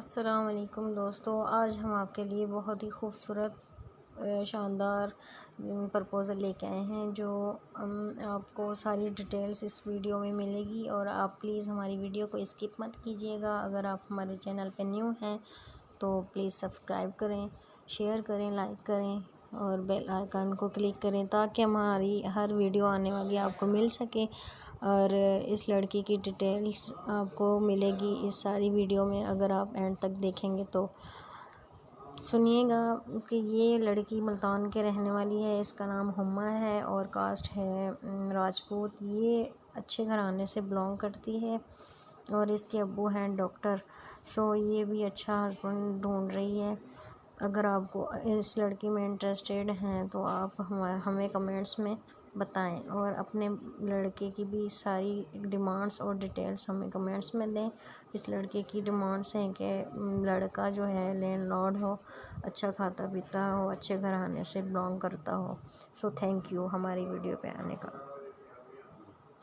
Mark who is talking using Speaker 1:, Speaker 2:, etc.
Speaker 1: अस्सलाम वालेकुम दोस्तों, आज हम आपके लिए बहुत ही खूबसूरत शानदार प्रपोज़ल लेके आए हैं जो आपको सारी डिटेल्स इस वीडियो में मिलेगी। और आप प्लीज़ हमारी वीडियो को स्किप मत कीजिएगा। अगर आप हमारे चैनल पे न्यू हैं तो प्लीज़ सब्सक्राइब करें, शेयर करें, लाइक करें और बेल आइकन को क्लिक करें ताकि हमारी हर वीडियो आने वाली आपको मिल सके। और इस लड़की की डिटेल्स आपको मिलेगी इस सारी वीडियो में। अगर आप एंड तक देखेंगे तो सुनिएगा कि ये लड़की मुल्तान के रहने वाली है। इसका नाम हुम्मा है और कास्ट है राजपूत। ये अच्छे घराने से बिलोंग करती है और इसके अब्बू हैं डॉक्टर। सो ये भी अच्छा हस्बैंड ढूंढ रही है। अगर आपको इस लड़की में इंटरेस्टेड हैं तो आप हमें कमेंट्स में बताएं और अपने लड़के की भी सारी डिमांड्स और डिटेल्स हमें कमेंट्स में दें। इस लड़के की डिमांड्स हैं कि लड़का जो है लैंडलॉर्ड हो, अच्छा खाता पीता हो, अच्छे घराने से बिलोंग करता हो। सो थैंक यू हमारी वीडियो पे आने का।